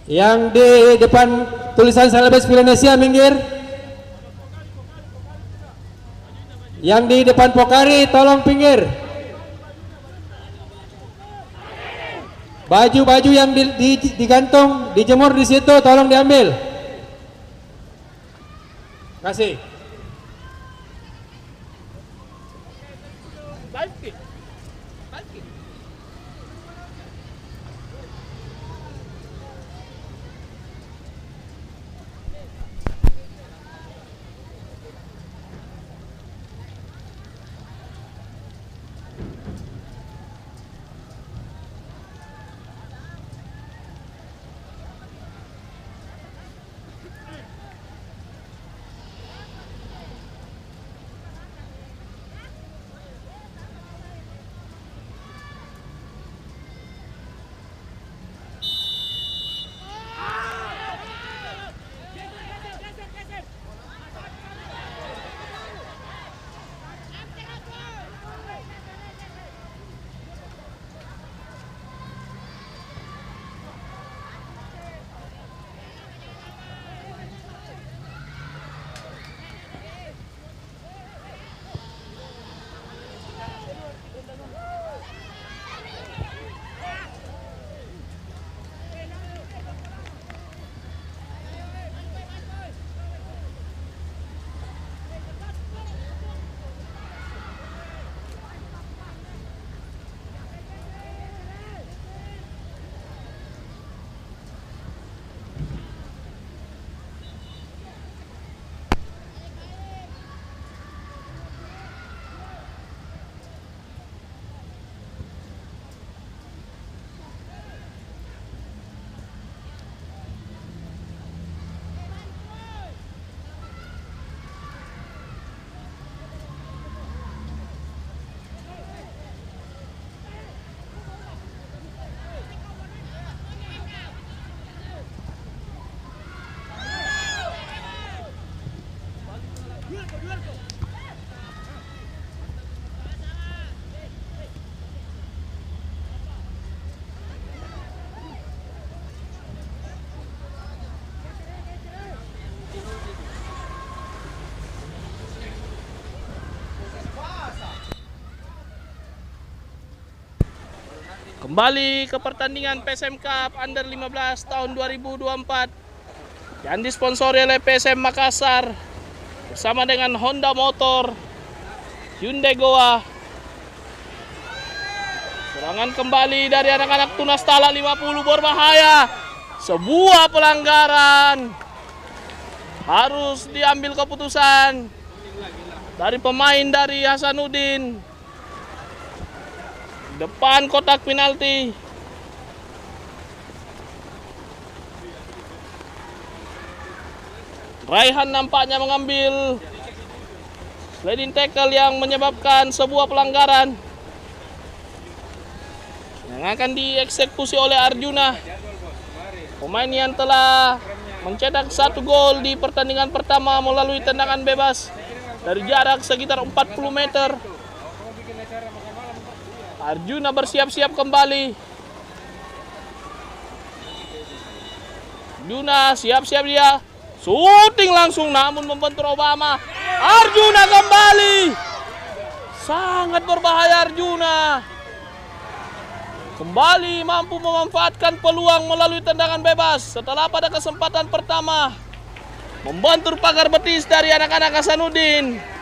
Yang di depan tulisan Celebes Indonesia minggir. Yang di depan Pokari tolong pinggir. Baju-baju yang digantung, dijemur di situ tolong diambil. Kasih. Kembali ke pertandingan PSM Cup Under 15 tahun 2024 yang disponsori oleh PSM Makassar bersama dengan Honda Motor, Hyundai Goa. Serangan kembali dari anak-anak Tunas Tala 50 berbahaya. Sebuah pelanggaran. Harus diambil keputusan dari pemain dari Hasanuddin. Depan kotak penalti. Raihan nampaknya mengambil sliding tackle yang menyebabkan sebuah pelanggaran yang akan dieksekusi oleh Arjuna, pemain yang telah mencetak 1 gol di pertandingan pertama melalui tendangan bebas dari jarak sekitar 40 meter. Arjuna bersiap-siap kembali. Arjuna siap-siap dia. Shooting langsung namun membentur Obama. Arjuna kembali. Sangat berbahaya Arjuna. Kembali mampu memanfaatkan peluang melalui tendangan bebas setelah pada kesempatan pertama membentur pagar betis dari anak-anak Hasanuddin.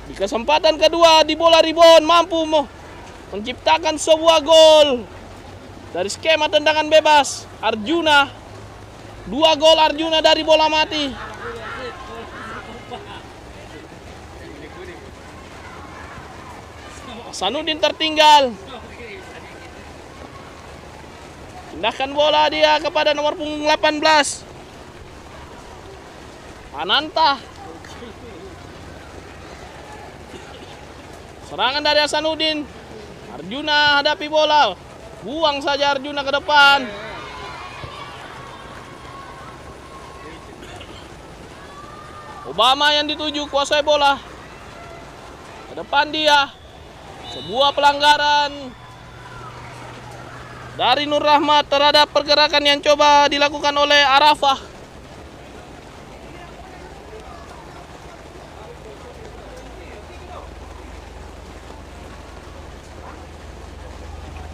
Di kesempatan kedua di bola rebound mampu menciptakan sebuah gol dari skema tendangan bebas Arjuna. 2 gol Arjuna dari bola mati. Hasanuddin tertinggal. Pindahkan bola dia kepada nomor punggung 18. Ananta. Serangan dari Hasanuddin. Arjuna hadapi bola. Buang saja Arjuna ke depan. Obama yang dituju kuasai bola. Ke depan dia. Sebuah pelanggaran. dari Nur Rahmat terhadap pergerakan yang coba dilakukan oleh Arafah.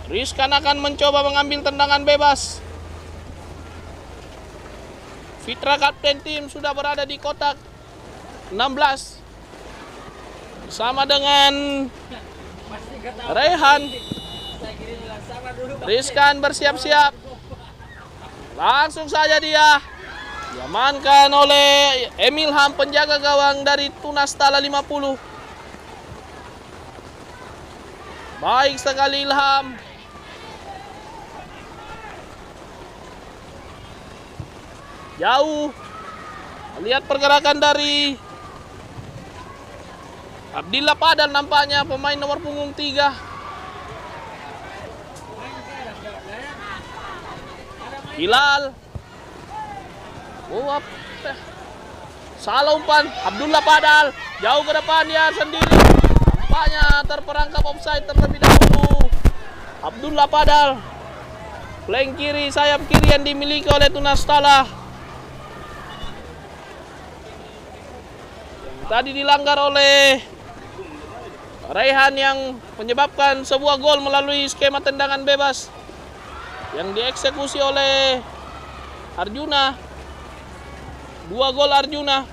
Rizkan akan mencoba mengambil tendangan bebas. Fitra kapten tim sudah berada di kotak 16 bersama dengan Rehan. Rizkan bersiap-siap. Langsung saja dia diamankan oleh Emil Ham, penjaga gawang dari Tunas Tala 50. Baik sekali Ilham. Jauh. Lihat pergerakan dari Abdillah Padal, nampaknya pemain nomor punggung 3. Hilal. Salah umpan Abdullah Padal. Jauh ke depan dia sendiri. Nampaknya terperangkap offside terlebih dahulu. Abdullah Padal. Flank kiri, sayap kiri yang dimiliki oleh Tunas Tala. Tadi dilanggar oleh Rehan yang menyebabkan sebuah gol melalui skema tendangan bebas yang dieksekusi oleh Arjuna. 2 gol Arjuna.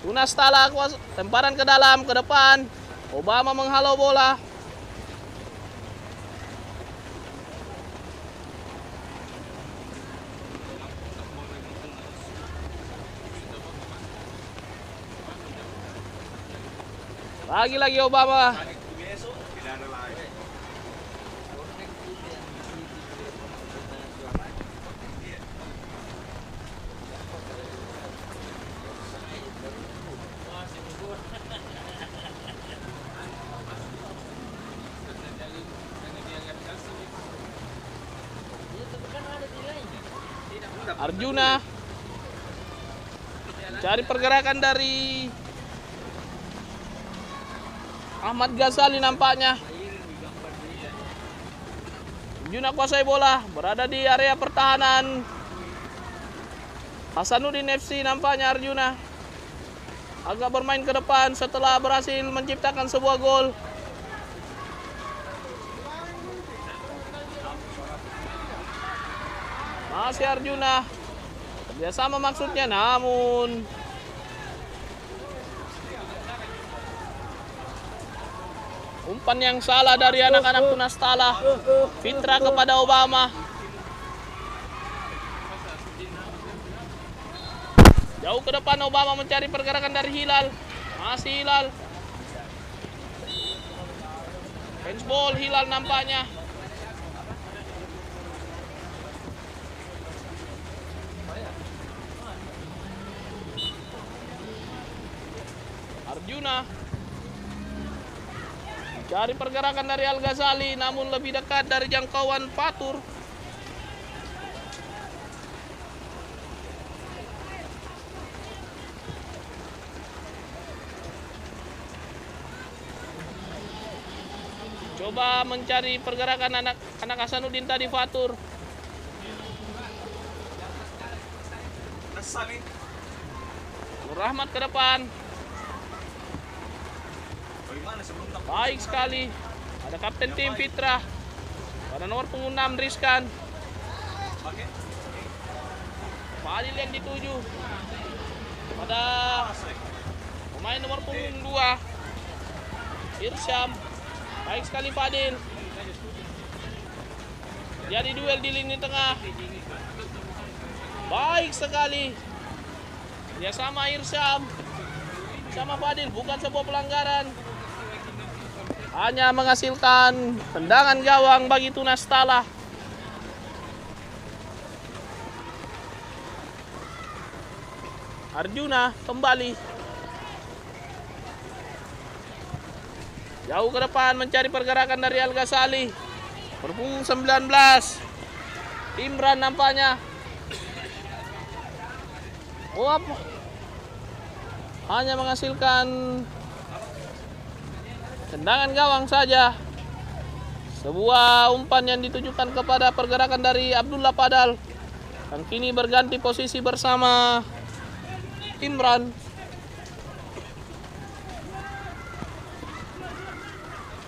Tunas Tala temparan ke dalam, ke depan. Obama menghalau bola. Lagi-lagi Obama. Arjuna cari pergerakan dari Ahmad Ghazali, nampaknya Arjuna kuasai bola, berada di area pertahanan Hasanuddin FC. Nampaknya Arjuna agak bermain ke depan setelah berhasil menciptakan sebuah gol. Masih Arjuna kerjasama maksudnya, namun umpan yang salah dari anak-anak Tunas Tala. Fitra kepada Obama. Jauh ke depan Obama mencari pergerakan dari Hilal. Masih Hilal. Handsball Hilal nampaknya. Arjuna cari pergerakan dari Al Ghazali, namun lebih dekat dari jangkauan Fatur. Coba mencari pergerakan anak Hasanuddin tadi, Fatur. Nur Rahmat ke depan. Baik sekali. Ada kapten tim Fitra. Pada nomor punggung 6 Rizkan. Fadil yang dituju. Pada pemain nomor punggung 2 Irsyam. Baik sekali Fadil. Jadi duel di lini tengah. Baik sekali. Dia sama Irsyam, sama Fadil, bukan sebuah pelanggaran. Hanya menghasilkan tendangan gawang bagi Tunas Tala. Arjuna kembali. Jauh ke depan mencari pergerakan dari Al Ghazali. Berpunggung 19. Imran nampaknya. Uap hanya menghasilkan tendangan gawang saja. Sebuah umpan yang ditujukan kepada pergerakan dari Abdullah Padal, yang kini berganti posisi bersama Imran.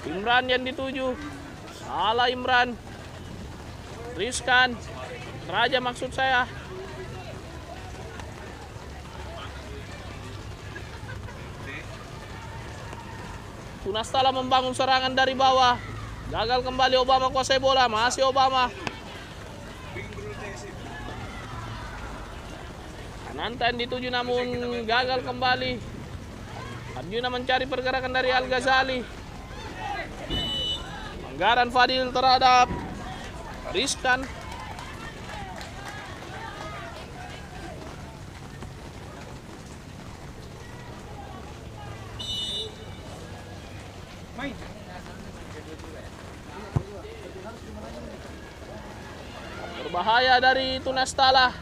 Imran yang dituju, salah Imran. Rizkan, Raja maksud saya. Tunastala membangun serangan dari bawah. Gagal kembali Obama kuasai bola, masih Obama. Nantan dituju namun gagal kembali. Arjuna mencari pergerakan dari Al Ghazali. Pelanggaran Fadil terhadap Rizkan. Berbahaya dari Tunastala.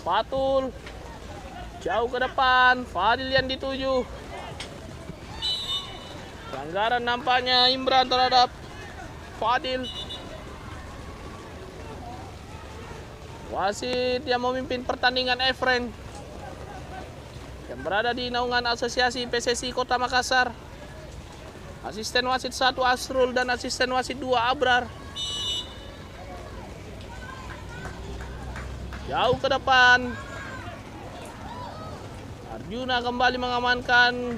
Fatul jauh ke depan, Fadil yang dituju. Pelanggaran nampaknya Imran terhadap Fadil. Wasit yang memimpin pertandingan Efren, yang berada di naungan Asosiasi PSSI Kota Makassar. Asisten wasit 1 Asrul dan asisten wasit 2 Abrar. Jauh ke depan. Arjuna kembali mengamankan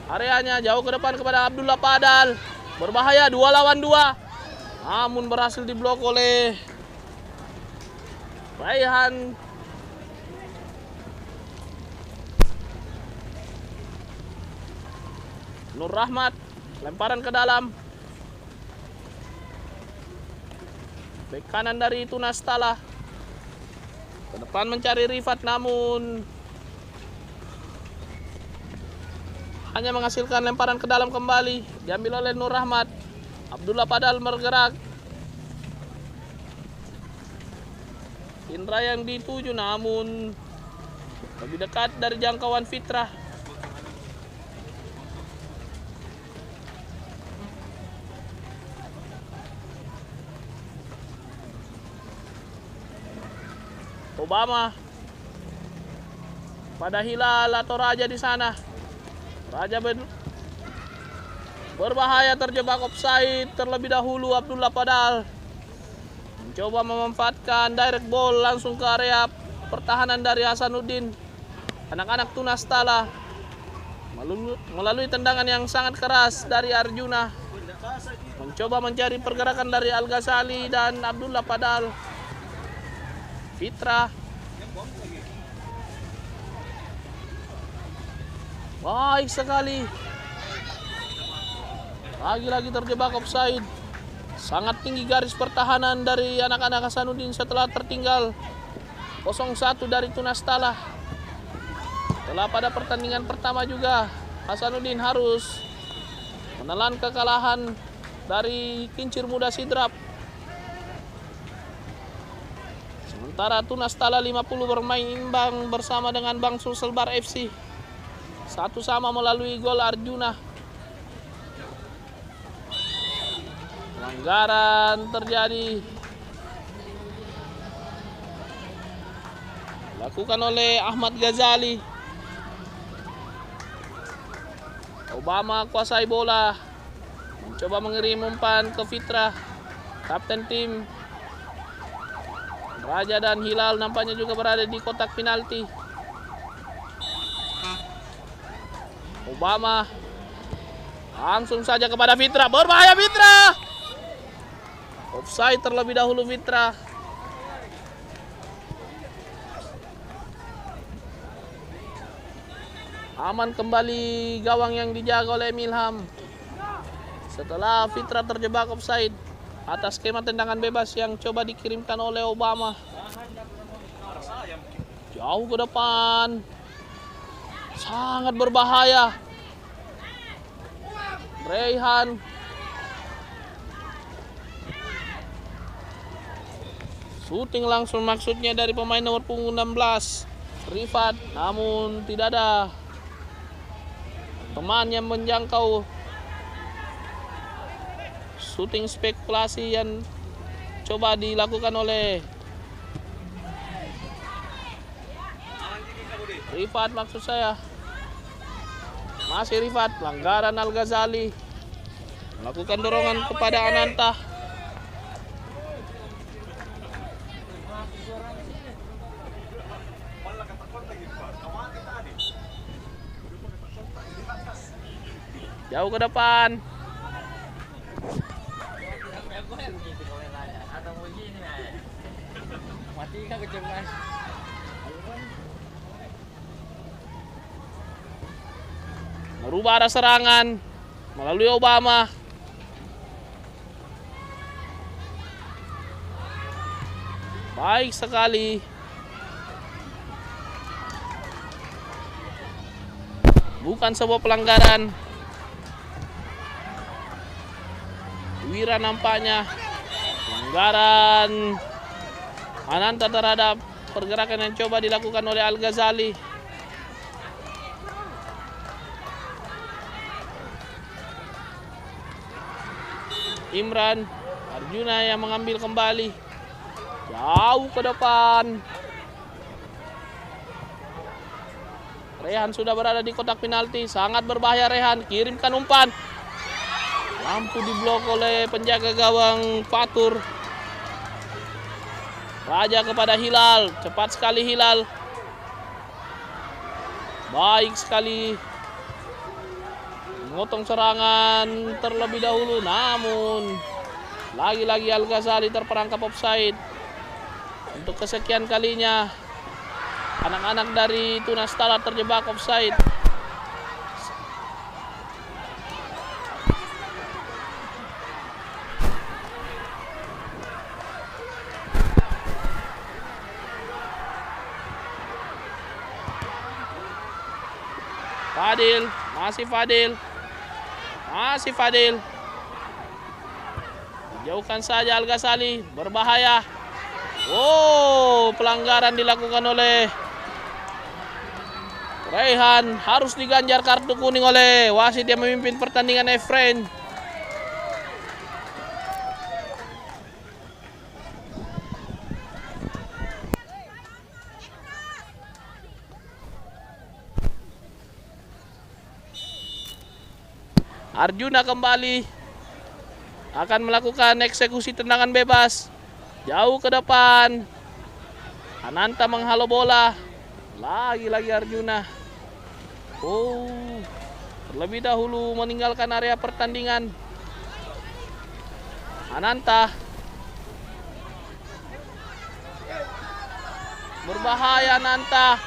areanya, jauh ke depan kepada Abdullah Padal. Berbahaya 2 lawan 2. Namun berhasil diblok oleh Raihan. Nur Rahmat, lemparan ke dalam. Bek kanan dari Tunastala. Ke depan mencari Rifat, namun hanya menghasilkan lemparan ke dalam kembali. Diambil oleh Nur Rahmat. Abdullah Padal bergerak. Indra yang dituju namun lebih dekat dari jangkauan Fitrah. Obama pada Hilal atau Raja di sana. Raja berbahaya, terjebak offside terlebih dahulu. Abdullah Padal mencoba memanfaatkan direct ball langsung ke area pertahanan dari Hasanuddin. Anak-anak Tunastala melalui tendangan yang sangat keras dari Arjuna, mencoba mencari pergerakan dari Al Ghazali dan Abdullah Padal. Fitra, baik sekali. Lagi-lagi terjebak offside. Sangat tinggi garis pertahanan dari anak-anak Hasanuddin setelah tertinggal 0-1 dari Tunastala. Setelah pada pertandingan pertama juga Hasanuddin harus menelan kekalahan dari Kincir Muda Sidrap. Sementara Tunastala 50 bermain imbang bersama dengan Bang Sulselbar FC 1-1 melalui gol Arjuna. Pelanggaran terjadi dilakukan oleh Ahmad Ghazali. Obama kuasai bola, mencoba mengirim umpan ke Fitrah. Kapten tim Raja dan Hilal nampaknya juga berada di kotak penalti. Obama langsung saja kepada Fitrah. Berbahaya Fitrah. Offside terlebih dahulu Fitrah. Aman kembali gawang yang dijaga oleh Milham. Setelah Fitrah terjebak offside atas skema tendangan bebas yang coba dikirimkan oleh Obama. Jauh ke depan. Sangat berbahaya. Rehan. Shooting langsung maksudnya dari pemain nomor punggung 16 Rifat, namun tidak ada teman yang menjangkau. Shooting spekulasi yang coba dilakukan oleh Rifat, maksud saya. Masih Rifat, pelanggaran Al-Ghazali. Melakukan dorongan kepada Ananta. Jauh ke depan. Merubah arah serangan melalui Obama. Baik sekali. Bukan sebuah pelanggaran. Wira nampaknya pelanggaran Ananta terhadap pergerakan yang coba dilakukan oleh Al-Ghazali. Imran Arjuna yang mengambil kembali jauh ke depan. Rehan sudah berada di kotak penalti, sangat berbahaya. Rehan kirimkan umpan, lampu diblok oleh penjaga gawang Fatur. Raja kepada Hilal, cepat sekali Hilal. Baik sekali mengotong serangan terlebih dahulu, namun lagi-lagi Al-Ghazali terperangkap offside. Untuk kesekian kalinya anak-anak dari Tunas Tala terjebak offside. Fadil, masih Fadil. Masih Fadil. Jauhkan saja Al-Ghazali, berbahaya. Oh, pelanggaran dilakukan oleh Rehan. Harus diganjar kartu kuning oleh wasit yang memimpin pertandingan Efren. Arjuna kembali akan melakukan eksekusi tendangan bebas jauh ke depan. Ananta menghalau bola. Lagi-lagi Arjuna. Oh, terlebih dahulu meninggalkan area pertandingan. Ananta. Berbahaya Ananta.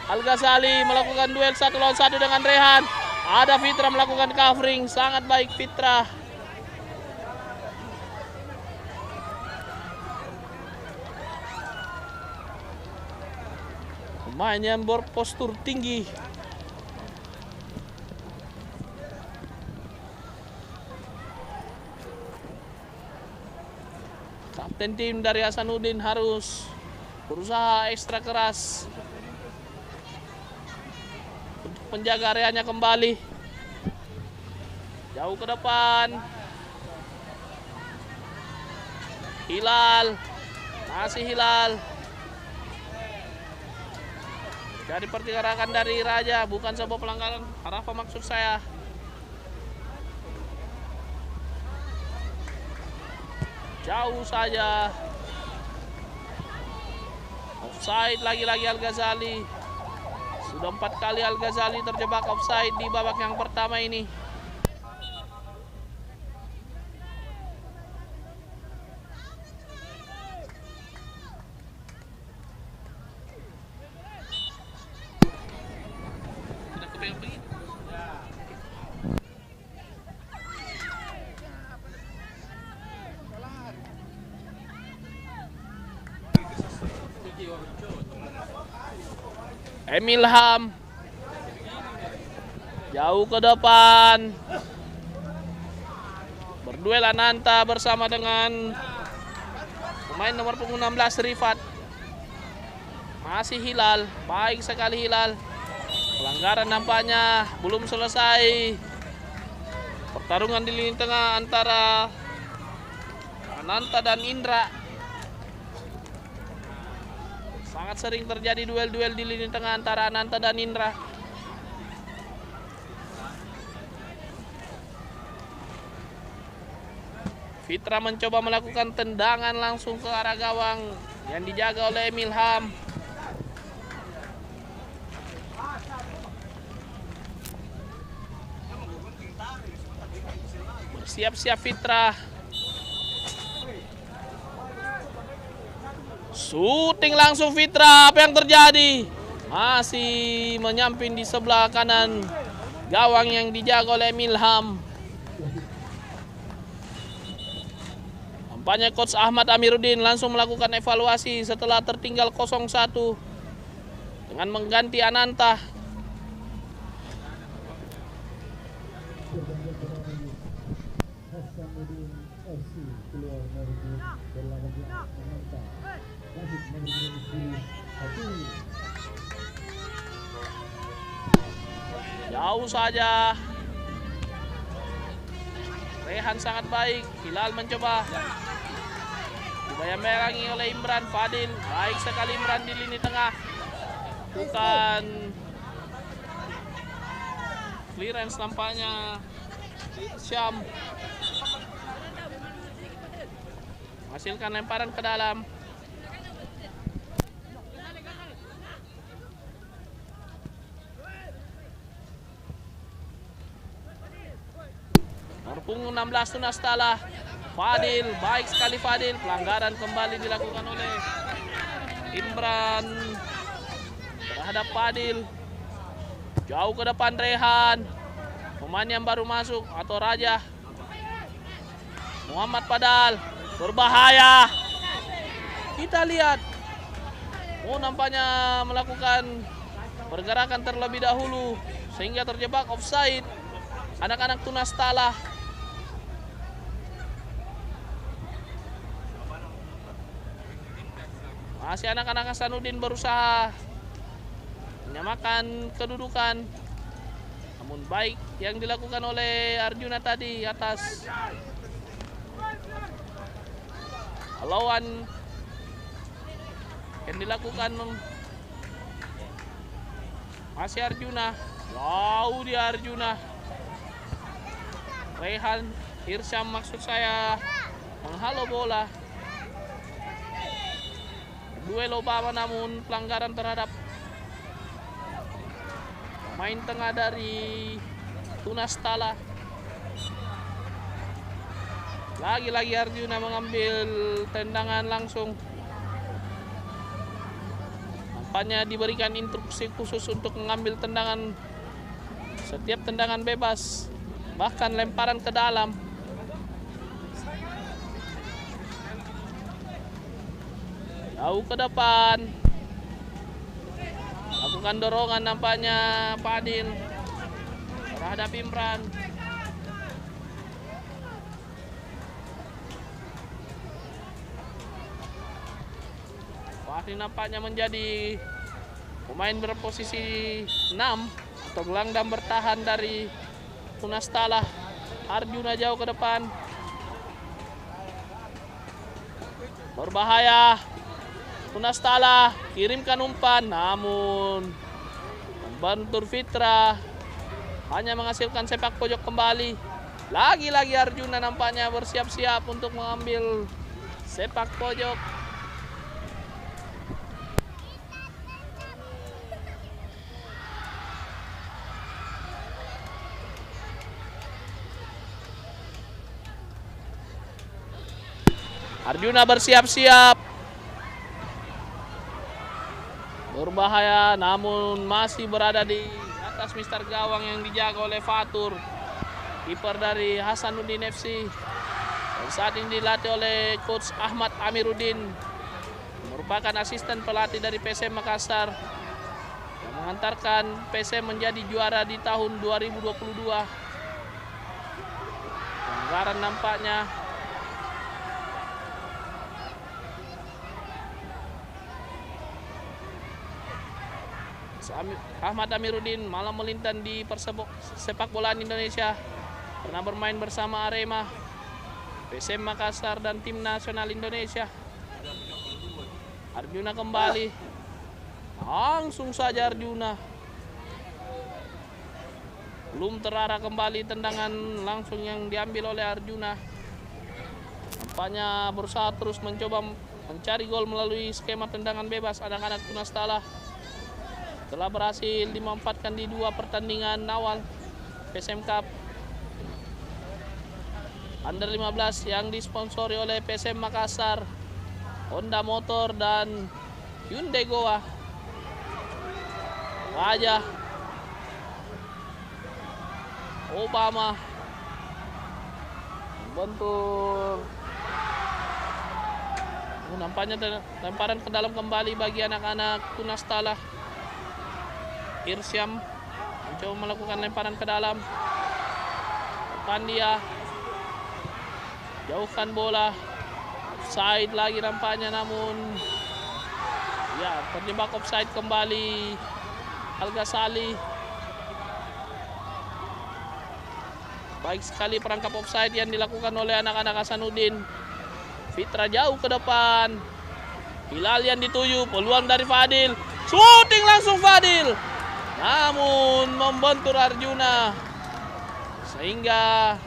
Al-Ghazali melakukan duel 1 lawan 1 dengan Rehan. Ada Fitra melakukan covering, sangat baik Fitra. Pemain yang berpostur tinggi. Kapten tim dari Hasanuddin harus berusaha ekstra keras untuk menjaga areanya kembali. Jauh ke depan. Hilal. Masih Hilal. Jadi pergerakan dari Raja, bukan sebuah pelanggaran. Apa maksud saya? Jauh saja. Offside lagi-lagi Al-Ghazali. Sudah 4 kali Al-Ghazali terjebak offside di babak yang pertama ini. Emilham jauh ke depan. Berduel Ananta bersama dengan pemain nomor punggung 16 Rifat. Masih Hilal, baik sekali Hilal. Pelanggaran nampaknya belum selesai. Pertarungan di lini tengah antara Ananta dan Indra. Sangat sering terjadi duel-duel di lini tengah antara Ananta dan Indra. Fitra mencoba melakukan tendangan langsung ke arah gawang yang dijaga oleh Milham. Bersiap-siap Fitra. Shooting langsung Fitra, apa yang terjadi? Masih menyamping di sebelah kanan gawang yang dijaga oleh Milham. Nampaknya Coach Ahmad Amiruddin langsung melakukan evaluasi setelah tertinggal 0-1 dengan mengganti Ananta. Jauh saja. Rehan sangat baik. Hilal mencoba dibayang-bayangi oleh Imran Fadil. Baik sekali Imran di lini tengah. Bukan clearance nampaknya. Syam menghasilkan lemparan ke dalam. Punggung 16 Tunastala. Fadil, baik sekali Fadil. Pelanggaran kembali dilakukan oleh Imran terhadap Fadil. Jauh ke depan Rehan. Pemain yang baru masuk atau Raja. Muhammad Padal. Berbahaya. Kita lihat. Nampaknya melakukan pergerakan terlebih dahulu sehingga terjebak offside. Anak-anak Tunastala. Masih anak-anak Hasanuddin berusaha menyamakan kedudukan. Namun baik yang dilakukan oleh Arjuna tadi atas lawan yang dilakukan masih Arjuna. Jauh di Arjuna. Rehan Irsyam maksud saya menghalau bola. Duel Obama namun pelanggaran terhadap main tengah dari Tunastala. Lagi-lagi Arjuna mengambil tendangan langsung. Nampaknya diberikan instruksi khusus untuk mengambil tendangan, setiap tendangan bebas, bahkan lemparan ke dalam. Jauh ke depan. Lakukan dorongan nampaknya Fadil terhadap Imran. Fadil nampaknya menjadi pemain berposisi 6 atau gelandang bertahan dari Tunastala. Arjuna jauh ke depan. Berbahaya. Tunastala kirimkan umpan, namun Bentur Fitra hanya menghasilkan sepak pojok kembali. Lagi-lagi Arjuna nampaknya bersiap-siap untuk mengambil sepak pojok. Arjuna bersiap-siap. Berbahaya namun masih berada di atas mister gawang yang dijaga oleh Fatur, kiper dari Hasanuddin FC. Dan saat ini dilatih oleh Coach Ahmad Amiruddin, merupakan asisten pelatih dari PSM Makassar yang mengantarkan PSM menjadi juara di tahun 2022. pelanggaran nampaknya. Ahmad Amiruddin malam melintang di sepak bolaan Indonesia. Pernah bermain bersama Arema, PSM Makassar dan tim nasional Indonesia. Arjuna kembali. Langsung saja Arjuna. Belum terarah kembali tendangan langsung yang diambil oleh Arjuna. Nampaknya berusaha terus mencoba mencari gol melalui skema tendangan bebas anak-anak Tunas Tala. Telah berhasil dimanfaatkan di 2 pertandingan awal PSM Cup Under 15 yang disponsori oleh PSM Makassar, Honda Motor dan Hyundai Goa. Raja Obama membentur. Nampaknya lemparan ke dalam kembali bagi anak-anak Tunas Tala. Irsyam mencoba melakukan lemparan ke dalam. Pandia jauhkan bola. Offside lagi nampaknya, namun ya terjebak offside kembali Al Ghazali. Baik sekali perangkap offside yang dilakukan oleh anak-anak Hasanuddin. Fitra jauh ke depan. Hilal yang dituju, peluang dari Fadil. Shooting langsung Fadil. Namun membentur Arjuna. Sehingga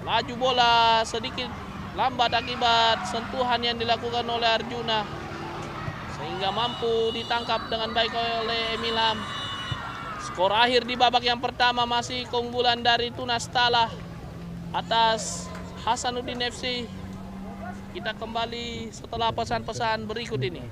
laju bola sedikit lambat akibat sentuhan yang dilakukan oleh Arjuna. Sehingga mampu ditangkap dengan baik oleh Emil Ham. Skor akhir di babak yang pertama masih keunggulan dari Tunas Tala atas Hasanuddin FC. Kita kembali setelah pesan-pesan berikut ini.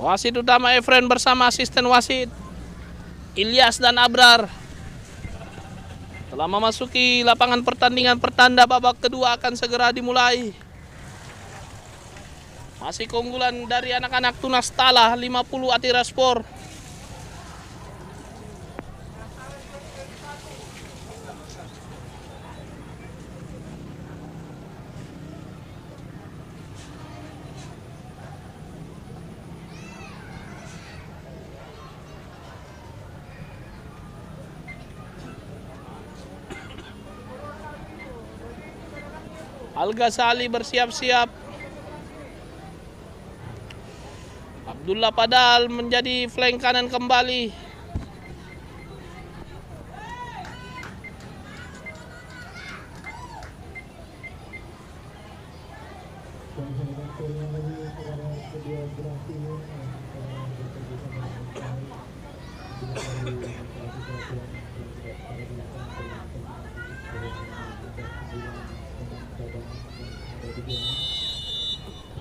Wasit utama Efren bersama asisten wasit Ilyas dan Abrar telah memasuki lapangan pertandingan. Pertanda babak kedua akan segera dimulai. Masih keunggulan dari anak-anak Tunas Tala 50 Atiraspor. Al-Ghazali bersiap-siap. Abdullah Padal menjadi flank kanan kembali.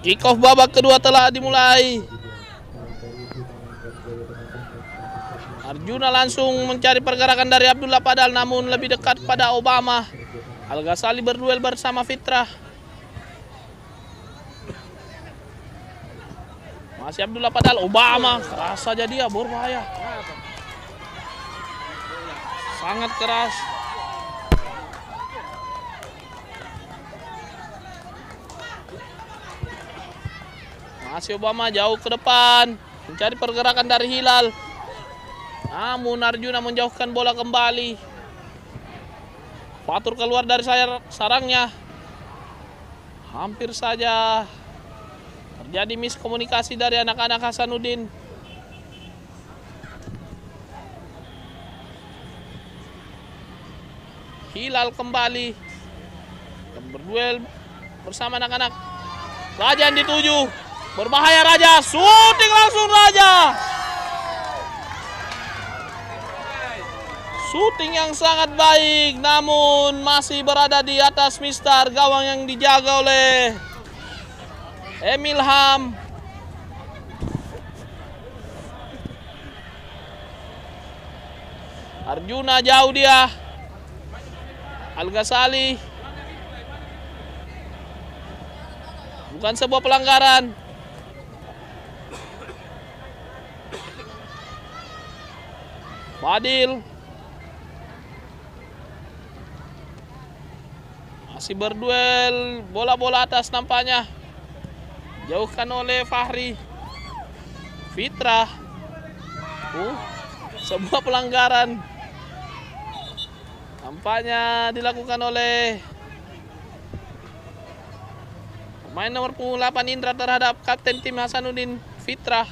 Kick off babak kedua telah dimulai. Arjuna langsung mencari pergerakan dari Abdullah Padal, namun lebih dekat pada Obama. Al-Ghazali berduel bersama Fitrah. Masih Abdullah Padal, Obama keras saja dia, berbahaya. Sangat keras. Masih Obama jauh ke depan, mencari pergerakan dari Hilal. Namun Arjuna menjauhkan bola kembali. Fatur keluar dari sarangnya. Hampir saja terjadi miskomunikasi dari anak-anak Hasanuddin. Hilal kembali berduel bersama anak-anak. Raja yang dituju. Berbahaya Raja, syuting langsung Raja. Syuting yang sangat baik, namun masih berada di atas mistar gawang yang dijaga oleh Emil Ham. Arjuna jauh dia. Al-Ghazali. Bukan sebuah pelanggaran. Fadil masih berduel, bola-bola atas nampaknya. Jauhkan oleh Fahri. Fitrah. Sebuah pelanggaran nampaknya dilakukan oleh pemain nomor 8 Indra terhadap kapten tim Hasanuddin, Fitrah.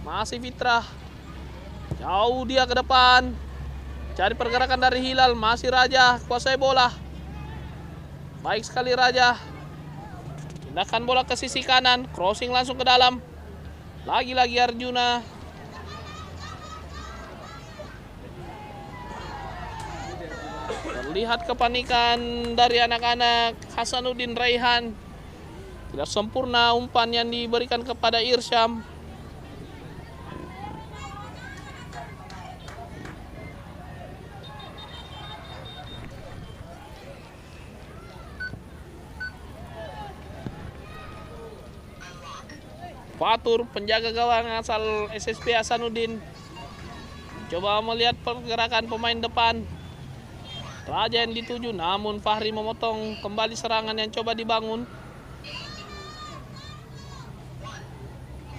Masih Fitrah. Jauh dia ke depan. Cari pergerakan dari Hilal. Masih Raja kuasai bola. Baik sekali Raja. Pindahkan bola ke sisi kanan. Crossing langsung ke dalam. Lagi-lagi Arjuna. Terlihat kepanikan dari anak-anak Hasanuddin Raihan. Tidak sempurna umpan yang diberikan kepada Irsyam. Fatur, penjaga gawang asal SSP Hasanuddin, coba melihat pergerakan pemain depan. Raja yang dituju, namun Fahri memotong kembali serangan yang coba dibangun.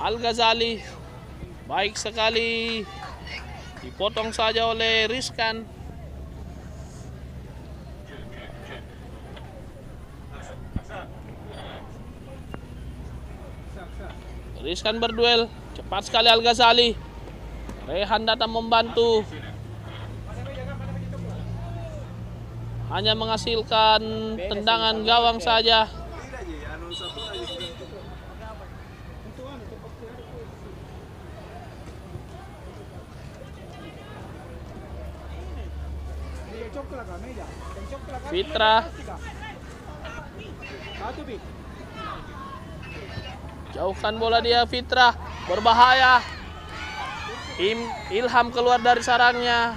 Al-Ghazali, baik sekali, dipotong saja oleh Rizkan. Rizkan berduel, cepat sekali Al-Ghazali. Rehan datang membantu. Hanya menghasilkan tendangan gawang saja. Fitrah. Jauhkan bola dia Fitra. Berbahaya. Ilham keluar dari sarangnya.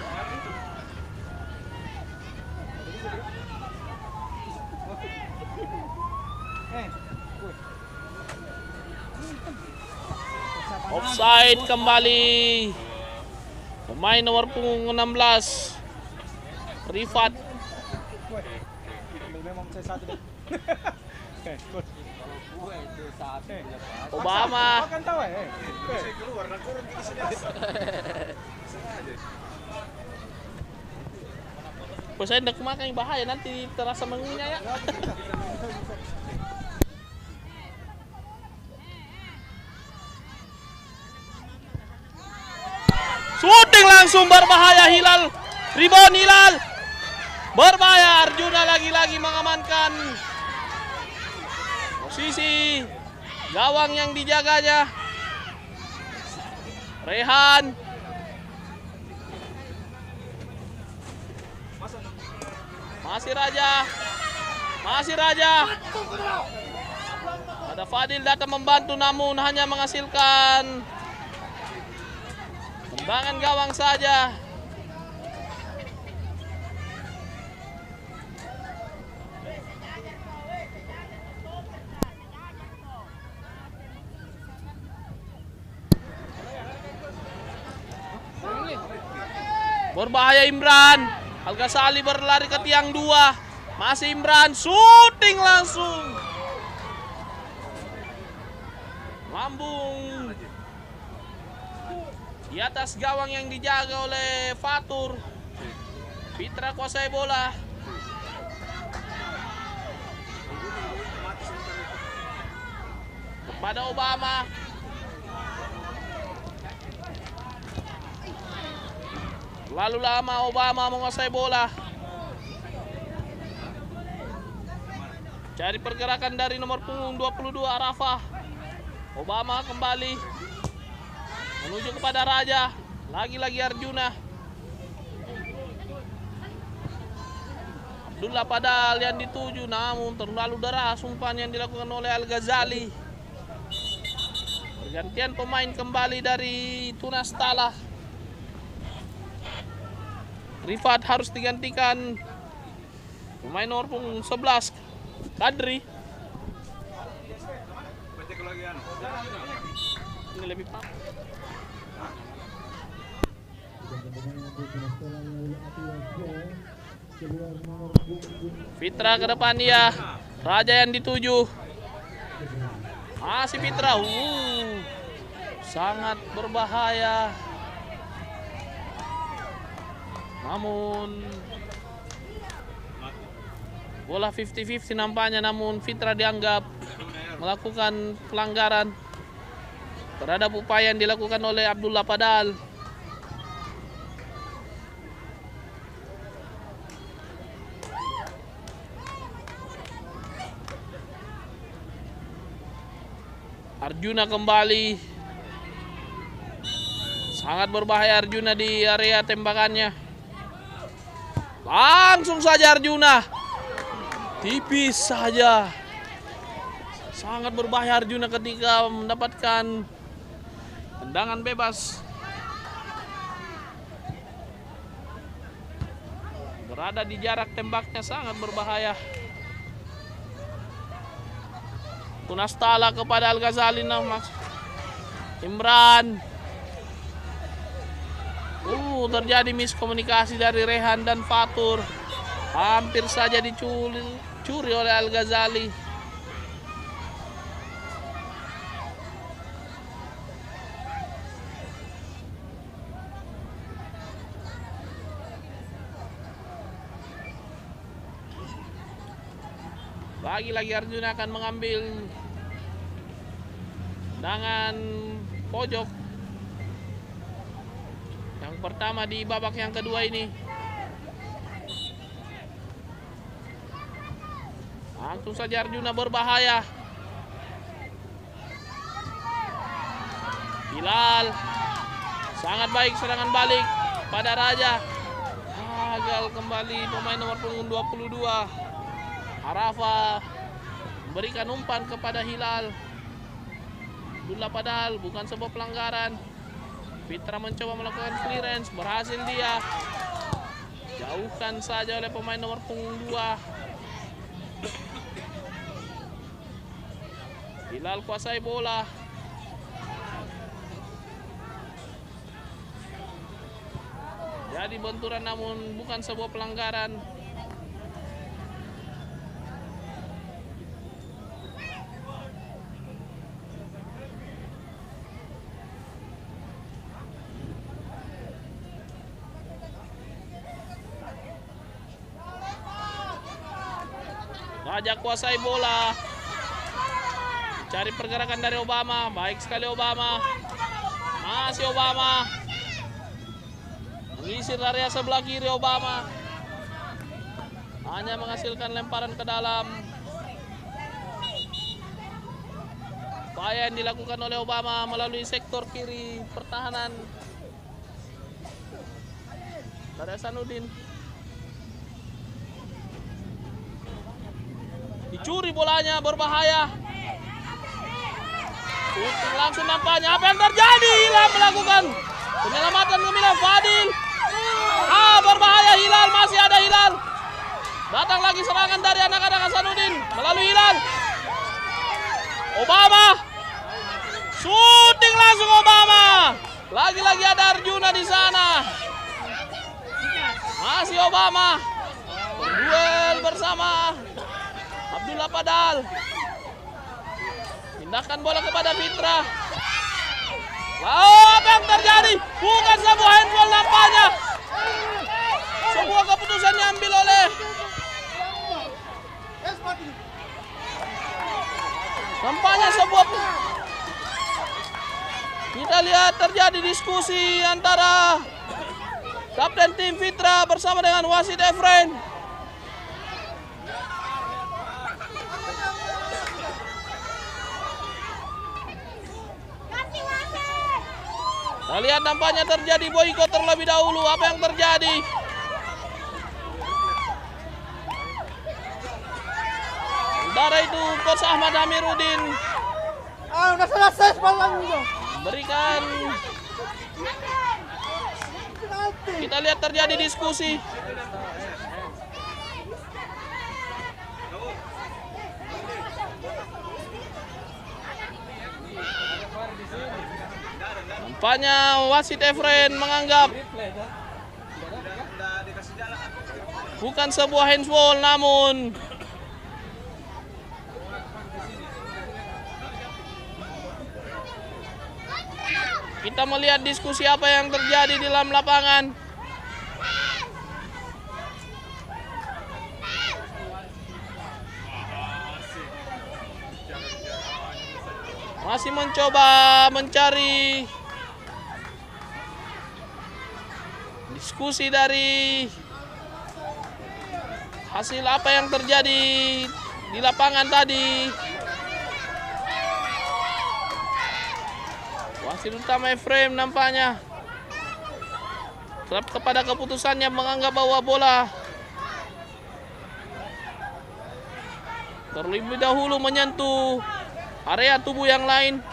Offside kembali. Pemain nomor punggung 16 Rifat. Obama. Saya hendak makan bahaya nanti terasa mengunyah ya. Shooting langsung berbahaya Hilal. Rebound Hilal. Berbahaya, Arjuna lagi-lagi mengamankan posisi gawang yang dijaganya. Rehan. Masih Raja. Ada Fadil datang membantu namun hanya menghasilkan tendangan gawang saja. Berbahaya Imran. Al-Ghazali berlari ke tiang 2. Masih Imran, shooting langsung. Lambung di atas gawang yang dijaga oleh Fatur. Fitra kuasai bola. Kepada Obama. Lalu lama Obama menguasai bola. Cari pergerakan dari nomor punggung 22 Arafah. Obama kembali menuju kepada Raja. Lagi-lagi Arjuna. Abdullah Padal yang dituju namun terlalu deras umpan yang dilakukan oleh Al-Ghazali. Pergantian pemain kembali dari Tunas Tala. Rifat harus digantikan pemain nomor punggung 11 Kadri. Ini lebih pak. Fitra ke depan dia. Raja yang dituju. Masih Fitra. Sangat berbahaya. Namun bola 50-50 nampaknya, namun Fitra dianggap melakukan pelanggaran terhadap upaya yang dilakukan oleh Abdullah Padal. Arjuna kembali. Sangat berbahaya Arjuna di area tembakannya. Langsung saja Arjuna. Tipis saja. Sangat berbahaya Arjuna ketika mendapatkan tendangan bebas. Berada di jarak tembaknya sangat berbahaya. Tunas Tala kepada Al-Ghazali Imran. Terjadi miskomunikasi dari Rehan dan Fatur. Hampir saja dicuri oleh Al-Ghazali. Lagi-lagi Arjuna akan mengambil tendangan pojok. Yang pertama di babak yang kedua ini. Langsung saja Arjuna berbahaya. Hilal. Sangat baik serangan balik pada Raja. Gagal kembali pemain nomor punggung 22. Arafah memberikan umpan kepada Hilal. Abdullah padahal bukan sebuah pelanggaran. Fitra mencoba melakukan clearance, berhasil dia. Jauhkan saja oleh pemain nomor punggung 2. Hilal kuasai bola. Jadi benturan namun bukan sebuah pelanggaran. Raja kuasai bola. Cari pergerakan dari Obama. Baik sekali Obama. Masih Obama. Mengisi area sebelah kiri Obama. Hanya menghasilkan lemparan ke dalam. Upaya yang dilakukan oleh Obama melalui sektor kiri pertahanan dari Hasanuddin. Dicuri bolanya, berbahaya. Shooting langsung nampaknya. Apa yang terjadi? Hilal melakukan penyelamatan ke Fadil. Berbahaya Hilal, masih ada Hilal. Datang lagi serangan dari anak-anak Hasanuddin melalui Hilal. Obama. Shooting langsung Obama. Lagi-lagi ada Arjuna di sana. Masih Obama. Berduel bersama Abdullah Padal. Pindahkan bola kepada Fitra. Apa yang terjadi? Bukan sebuah handball nampaknya. Sebuah keputusan diambil oleh nampaknya sebuah. Kita lihat terjadi diskusi antara kapten tim Fitra bersama dengan wasit Efren. Kita lihat nampaknya terjadi boikot terlebih dahulu. Apa yang terjadi? Sementara itu Coach Ahmad Amiruddin udah selesai semalam itu. Berikan. Kita lihat terjadi diskusi. Nampaknya wasit Efren menganggap bukan sebuah handball, namun kita melihat diskusi apa yang terjadi di dalam lapangan. Masih mencoba mencari diskusi dari hasil apa yang terjadi di lapangan tadi. Wasit utama Efrem nampaknya tetap kepada keputusannya, menganggap bahwa bola terlebih dahulu menyentuh area tubuh yang lain.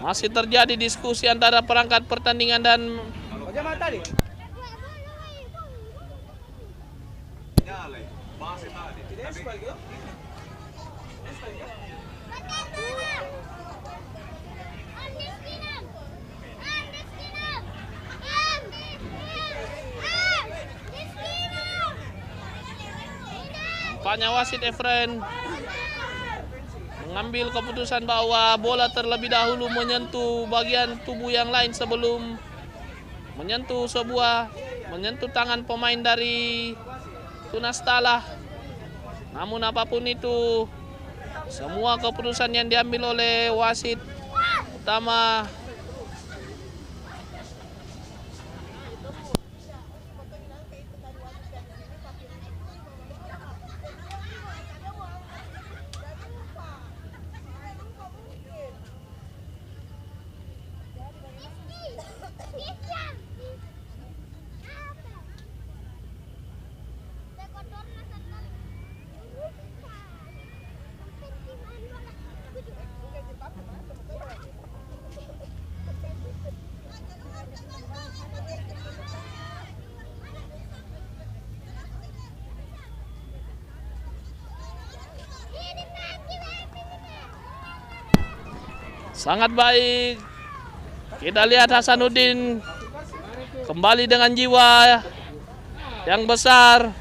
Masih terjadi diskusi antara perangkat pertandingan dan Nampaknya wasit Efren mengambil keputusan bahwa bola terlebih dahulu menyentuh bagian tubuh yang lain sebelum menyentuh tangan pemain dari Tunas Tala. Namun apapun itu, semua keputusan yang diambil oleh wasit utama sangat baik. Kita lihat Hasanuddin kembali dengan jiwa yang besar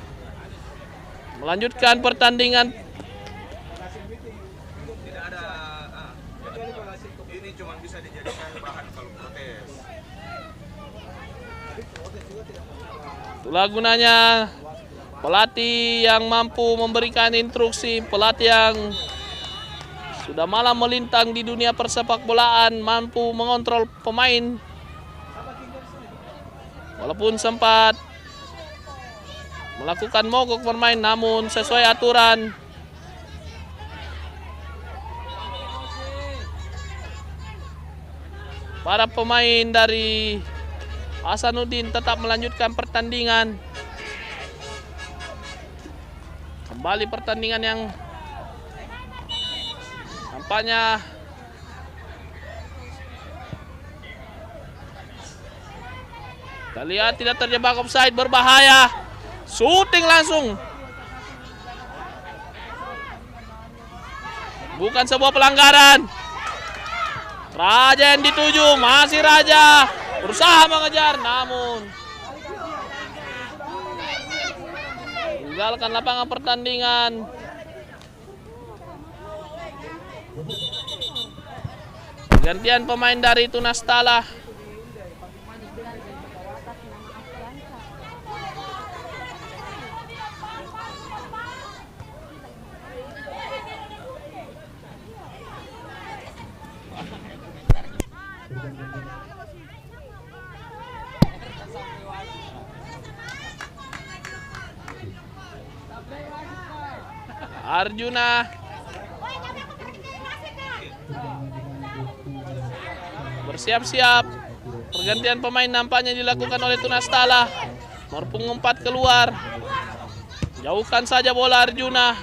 melanjutkan pertandingan. Tidak ada ini cuma bisa dijadikan bahan kalau protes. Itulah gunanya pelatih yang mampu memberikan instruksi, pelatih yang sudah malam melintang di dunia persepak bolaan, mampu mengontrol pemain. Walaupun sempat melakukan mogok bermain, namun sesuai aturan. Para pemain dari Hasanuddin tetap melanjutkan pertandingan. Kembali pertandingan yang nampaknya kita lihat tidak terjebak offside, berbahaya. Shooting langsung. Bukan sebuah pelanggaran. Raja yang dituju, masih Raja berusaha mengejar, namun tinggalkan lapangan pertandingan. Gantian pemain dari Tunas Tala. Arjuna bersiap-siap. Pergantian pemain nampaknya dilakukan oleh Tunas Tala. Nomor punggung 4 keluar. Jauhkan saja bola Arjuna.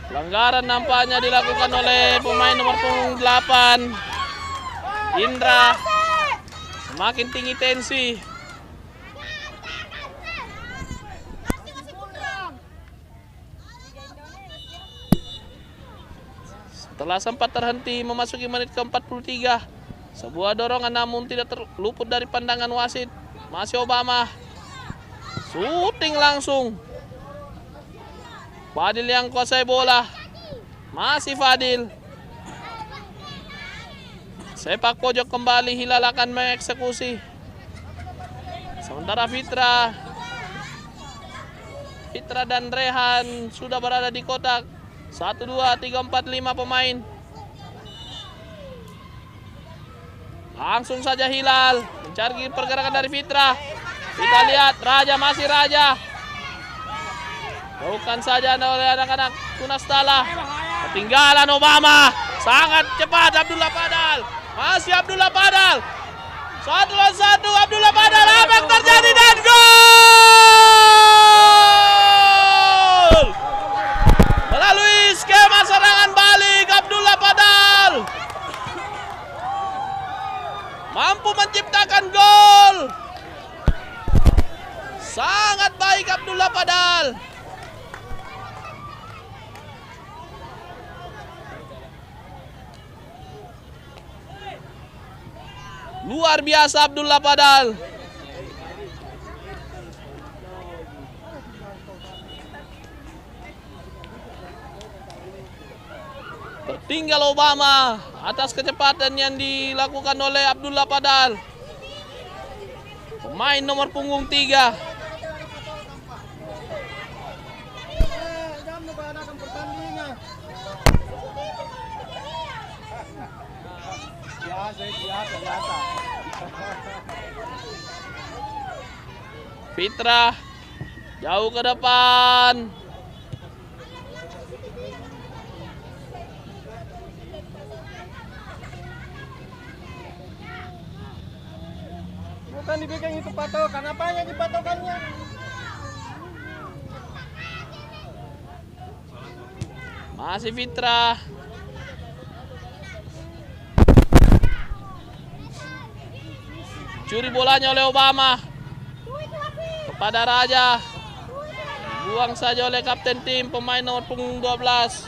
Pelanggaran nampaknya dilakukan oleh pemain nomor punggung 8 Indra. Semakin tinggi tensi. Setelah sempat terhenti memasuki menit ke-43, sebuah dorongan namun tidak terluput dari pandangan wasit. Masih Obama. Shooting langsung. Fadil yang kuasai bola. Masih Fadil. Sepak pojok kembali, Hilal akan mengeksekusi. Sementara Fitra dan Rehan sudah berada di kotak. 1, 2, 3, 4, 5 pemain. Langsung saja Hilal mencari pergerakan dari Fitra. Kita lihat Raja, masih Raja. Bukan saja oleh anak-anak Tunas Tala. Ketinggalan Obama. Sangat cepat Abdullah Padal. Masih Abdullah Padal. 1 lawan 1 Abdullah Padal. Apa yang terjadi dan gol! Melalui skema serangan balik Abdullah Padal mampu menciptakan gol. Sangat baik Abdullah Padal. Luar biasa Abdullah Padal. Tertinggal Obama atas kecepatan yang dilakukan oleh Abdullah Padal. Pemain nomor punggung 3. Jangan mengadakan pertandingan. Biasa. Fitra jauh ke depan. Bukan dibikin itu patokan, apanya dipatokannya? Masih Fitra. Curi bolanya oleh Obama kepada Raja. Buang saja oleh kapten tim pemain nomor punggung 12.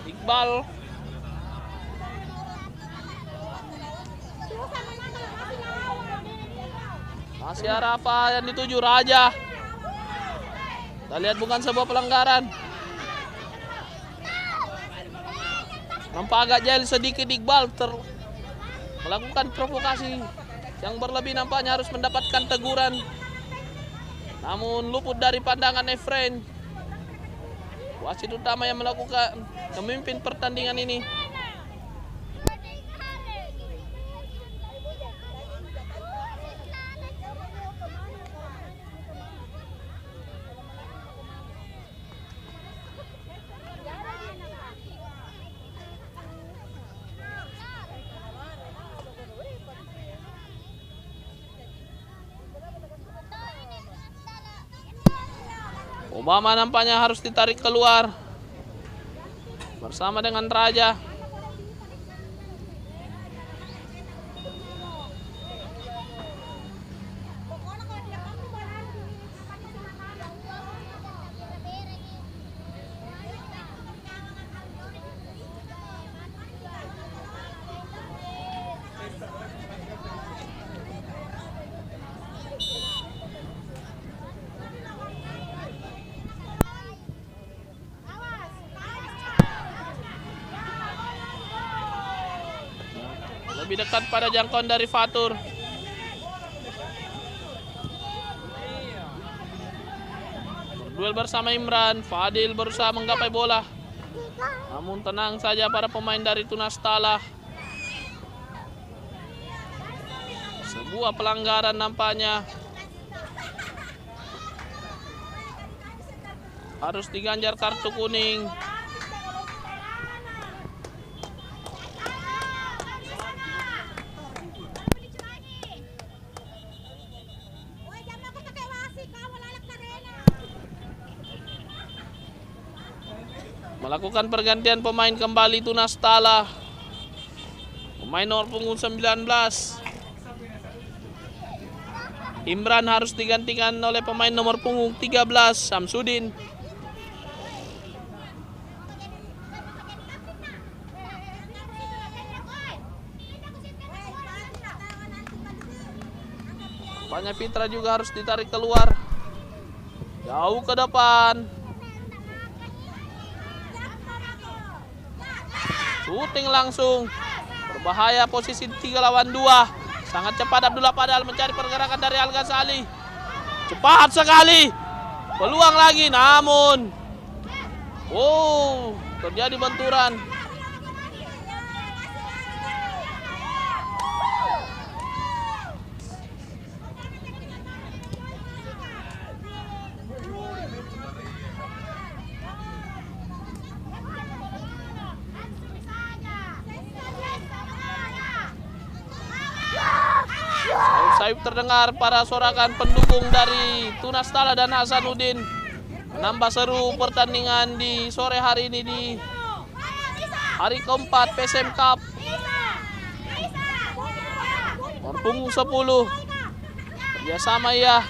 Iqbal. Masih arah apa yang dituju Raja. Kita lihat bukan sebuah pelanggaran. Nampak agak jahil sedikit Iqbal melakukan provokasi yang berlebih, nampaknya harus mendapatkan teguran. Namun luput dari pandangan Efren. Wasit utama yang memimpin pertandingan ini. Obama nampaknya harus ditarik keluar bersama dengan Raja. Lebih dekat pada jangkauan dari Fatur. Berduel bersama Imran. Fadil berusaha menggapai bola, namun tenang saja para pemain dari Tunas Tala. Sebuah pelanggaran nampaknya. Harus diganjar kartu kuning. Melakukan pergantian pemain kembali Tunas Tala. Pemain nomor punggung 19. Imran harus digantikan oleh pemain nomor punggung 13, Samsudin. Banyak Fitra juga harus ditarik keluar. Jauh ke depan. Shooting langsung. Berbahaya posisi 3 lawan 2. Sangat cepat Abdullah Padal mencari pergerakan dari Al Ghazali. Cepat sekali. Peluang lagi, namun terjadi benturan. Sayup terdengar para sorakan pendukung dari Tunas Tala dan Hasanuddin, menambah seru pertandingan di sore hari ini di hari keempat PSM Cup. Punggung 10 kerjasama ya.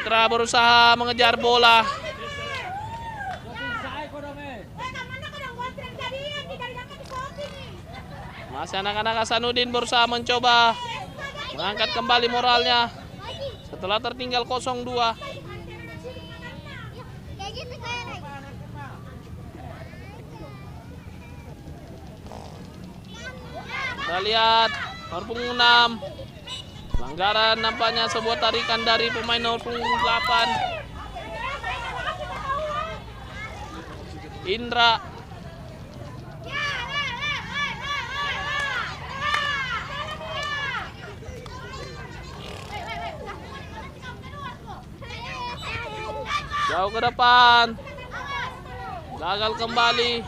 Fitra berusaha mengejar bola. Masih anak-anak Hasanuddin berusaha mencoba mengangkat kembali moralnya setelah tertinggal 0-2. Kita lihat nomor punggung 6. Pelanggaran nampaknya sebuah tarikan dari pemain nomor punggung 8. Indra. Jauh ke depan. Gagal kembali.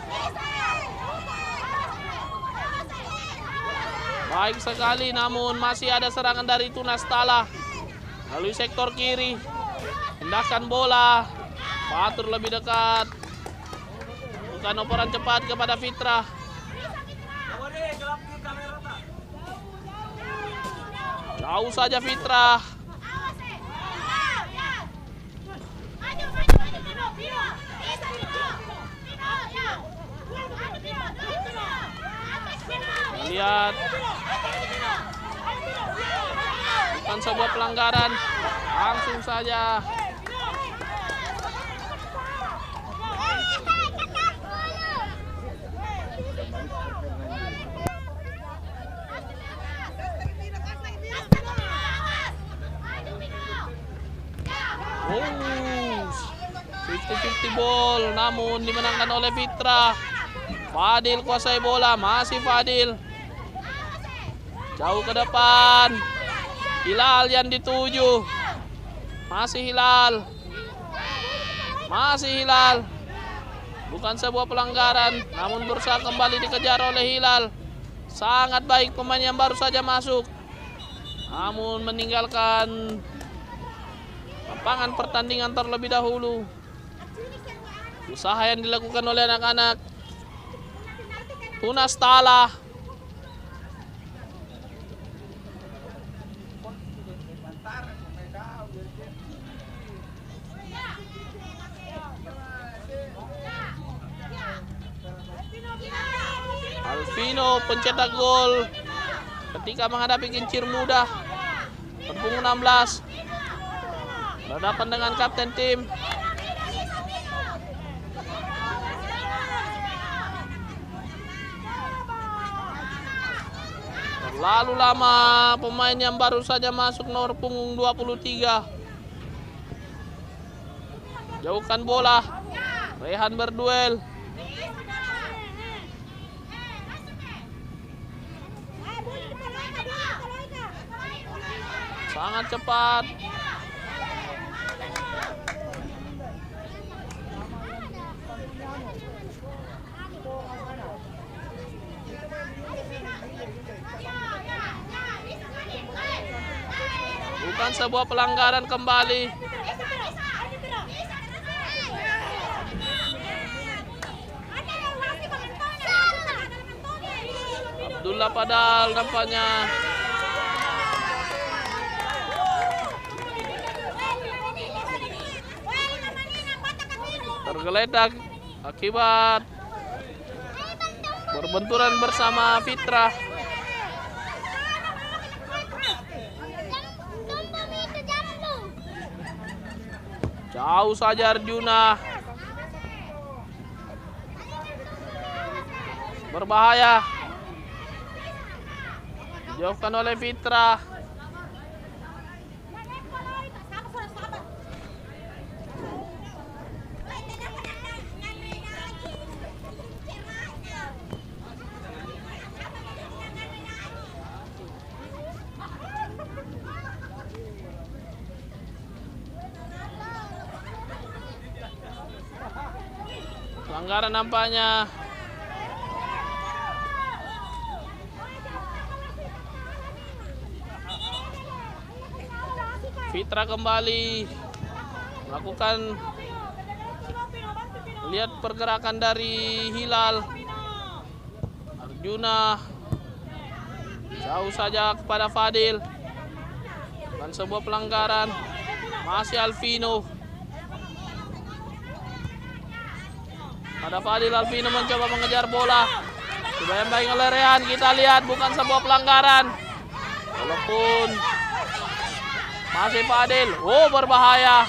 Baik sekali, namun masih ada serangan dari Tunas Tala melalui sektor kiri. Pindahkan bola. Fatur lebih dekat. Bukan operan cepat kepada Fitra. Jauh saja Fitra. Lihat, bukan sebuah pelanggaran, langsung saja. Oh, 50-50 ball, namun dimenangkan oleh Fitra. Fadil kuasai bola, masih Fadil. Jauh ke depan. Hilal yang dituju. Masih Hilal. Masih Hilal. Bukan sebuah pelanggaran, namun berusaha kembali dikejar oleh Hilal. Sangat baik pemain yang baru saja masuk, namun meninggalkan lapangan pertandingan terlebih dahulu. Usaha yang dilakukan oleh anak-anak Tunas Tala. Alvino pencetak gol ketika menghadapi kincir muda. Punggung 16. Berhadapan dengan kapten tim. Terlalu lama pemain yang baru saja masuk nomor punggung 23. Jauhkan bola. Rehan berduel. Sangat cepat. Bukan sebuah pelanggaran kembali. Abdullah Padal nampaknya tergeletak akibat berbenturan bersama Fitra. Jauh saja Arjuna. Berbahaya. Dijauhkan oleh Fitra. Pelanggaran nampaknya. Fitra kembali melakukan, lihat pergerakan dari Hilal. Arjuna jauh saja kepada Fadil. Bukan sebuah pelanggaran. Masih Alvino. Ada Fadil. Alvino mencoba mengejar bola. Dibayang-bayang oleh Rehan. Kita lihat bukan sebuah pelanggaran. Walaupun masih Fadil. Oh, berbahaya.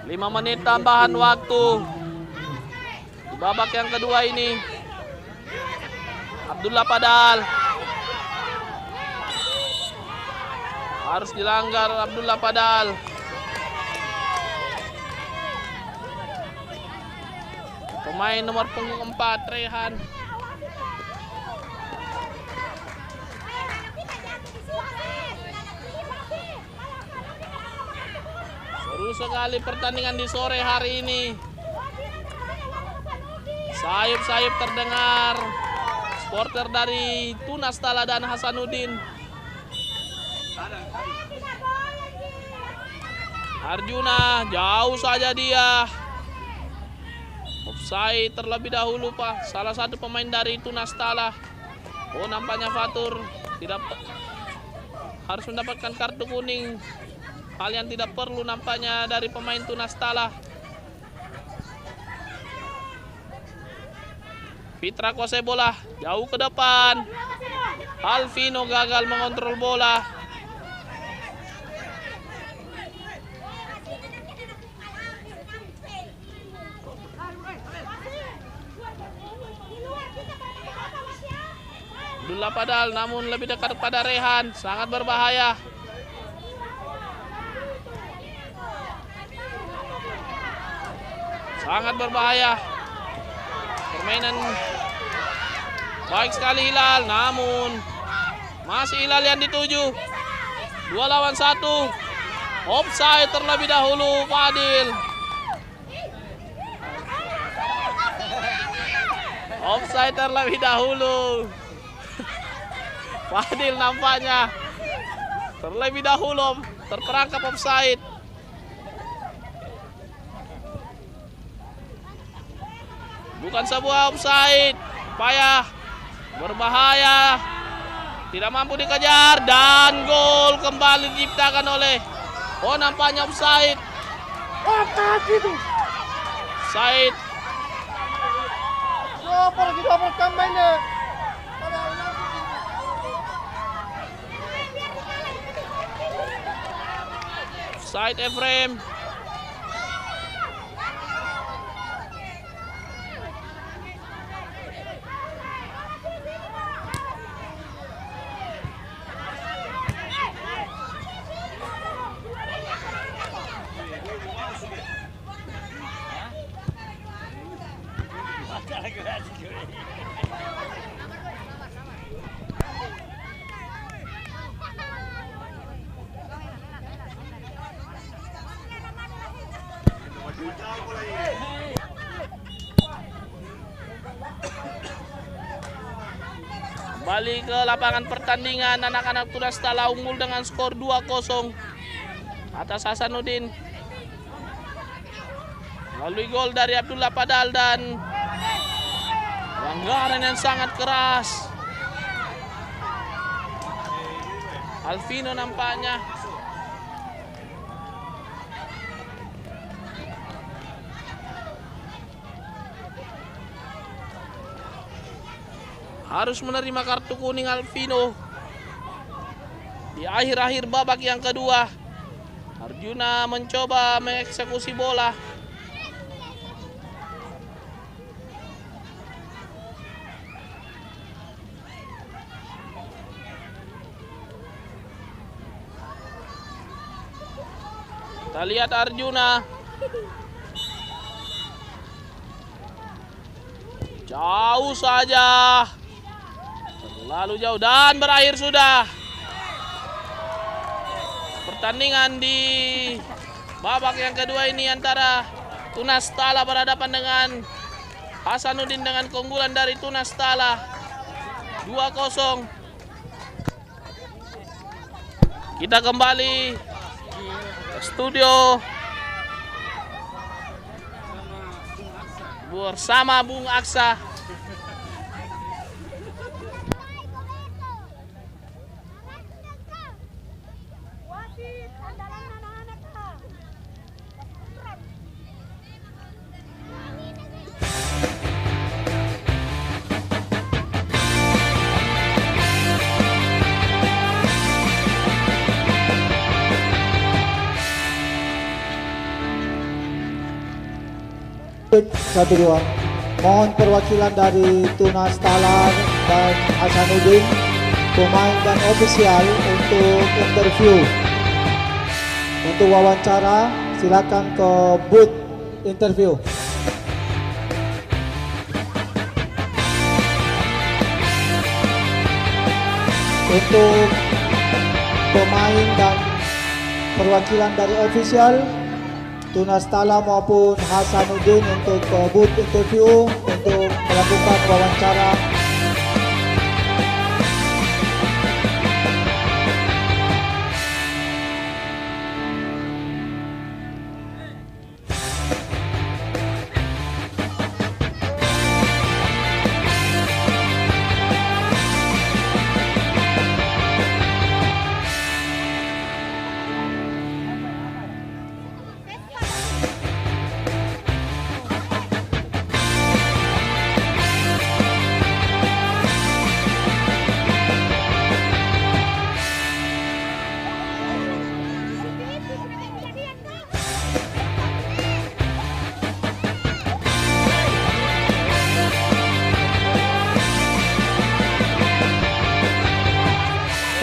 Lima menit tambahan waktu di babak yang kedua ini. Abdullah Padal harus dilanggar. Abdullah Padal. Pemain nomor punggung 4 Rehan. Seru sekali pertandingan di sore hari ini. Sayup-sayup terdengar supporter dari Tunas Tala dan Hasanuddin. Arjuna jauh saja dia. Offside terlebih dahulu Pak. Salah satu pemain dari Tunas Tala. Oh, nampaknya Fatur tidak harus mendapatkan kartu kuning. Hal yang tidak perlu nampaknya dari pemain Tunas Tala. Fitra kuasai bola jauh ke depan. Alvino gagal mengontrol bola. Abdullah Padal namun lebih dekat pada Rehan. Sangat berbahaya. Sangat berbahaya. Permainan baik sekali Hilal, namun masih Hilal yang dituju. 2 lawan 1. Offside terlebih dahulu Fadil. Offside terlebih dahulu. Fadil nampaknya terlebih dahulu terperangkap offside. Bukan sebuah offside, payah, berbahaya, tidak mampu dikejar dan gol kembali diciptakan oleh. Oh, nampaknya offside. Offside. Offside Efrem. Kembali ke lapangan pertandingan, anak-anak Tunas Tala unggul dengan skor 2-0 atas Hasanuddin. Melalui gol dari Abdullah Padal dan pelanggaran yang sangat keras. Alvino nampaknya. Harus menerima kartu kuning Alvino di akhir-akhir babak yang kedua. Arjuna mencoba mengeksekusi bola. Kita lihat Arjuna jauh saja. Terlalu jauh dan berakhir sudah pertandingan di babak yang kedua ini antara Tunas Tala berhadapan dengan Hasanuddin dengan keunggulan dari Tunas Tala 2-0. Kita kembali ke studio bersama Bung Aksa. Satu dua. Mohon perwakilan dari Tunas Talar dan Hasanuddin, pemain dan ofisial untuk interview. Untuk wawancara, silakan ke booth interview. Untuk pemain dan perwakilan dari ofisial, Tunas Tala maupun Hasanuddin untuk booth interview untuk melakukan wawancara.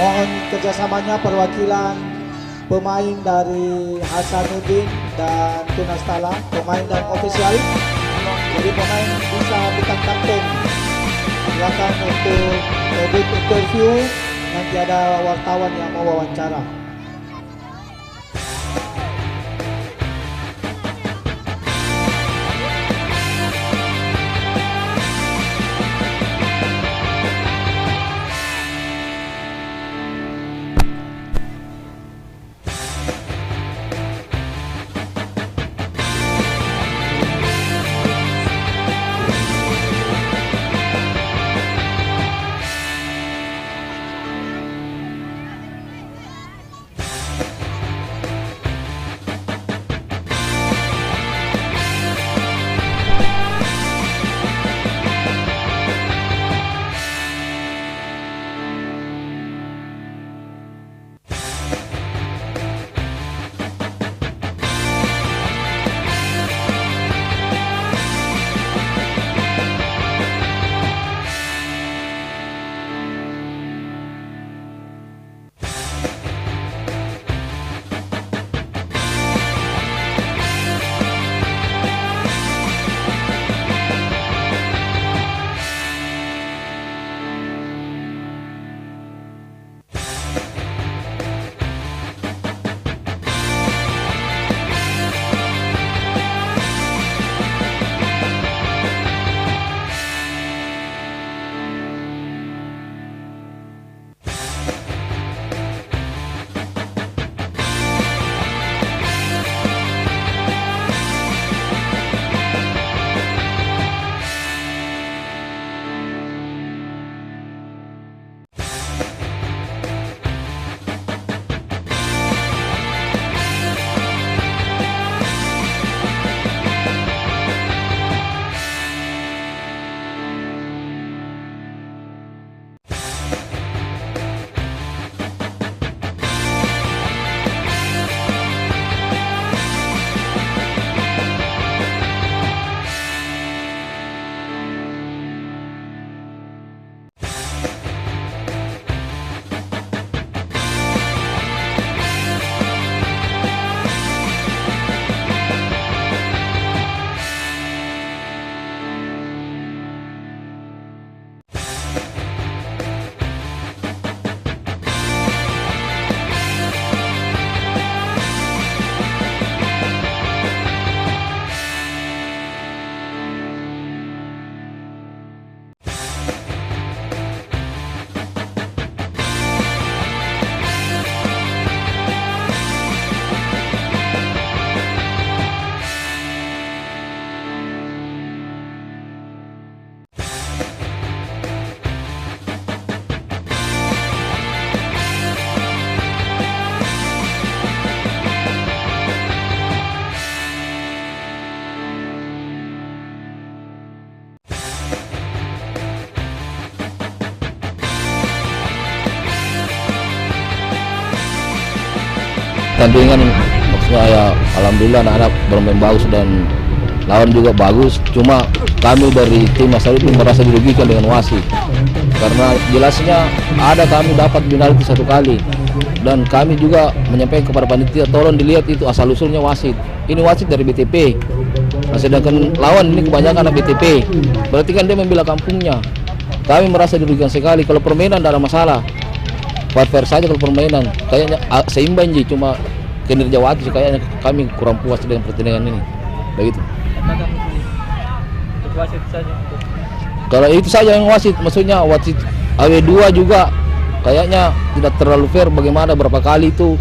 Mohon kerjasamanya perwakilan pemain dari Hasanuddin dan Tunas Tala, pemain dan ofisial. Jadi pemain bisa bukan kapten. Silakan untuk booth interview, nanti ada wartawan yang mau wawancara. pertandingan maksudnya ya alhamdulillah anak-anak bermain bagus dan lawan juga bagus, cuma kami dari tim Asal itu merasa dirugikan dengan wasit karena jelasnya ada kami dapat penalti 1 kali dan kami juga menyampaikan kepada panitia tolong dilihat itu asal usulnya wasit, ini wasit dari BTP. Nah, sedangkan lawan ini kebanyakan anak BTP, berarti kan dia membela kampungnya. Kami merasa dirugikan sekali. Kalau permainan tidak ada masalah, fair saja. Kalau permainan kayaknya seimbang sih, cuma kinerja wasit kayaknya kami kurang puas dengan pertandingan ini. Begitu. Kalau itu saja yang wasit, maksudnya wasit AW2 juga kayaknya tidak terlalu fair. Bagaimana berapa kali itu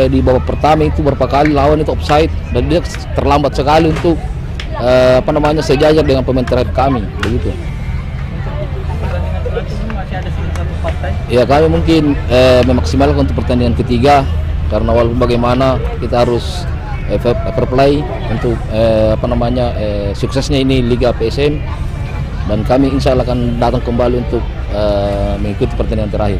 di babak pertama itu berapa kali lawan itu offside dan dia terlambat sekali untuk sejajar dengan pemain terakhir kami, begitu. Ya kami mungkin memaksimalkan untuk pertandingan ketiga karena walaupun bagaimana kita harus fair play untuk suksesnya ini Liga PSM dan kami insya Allah akan datang kembali untuk mengikuti pertandingan terakhir.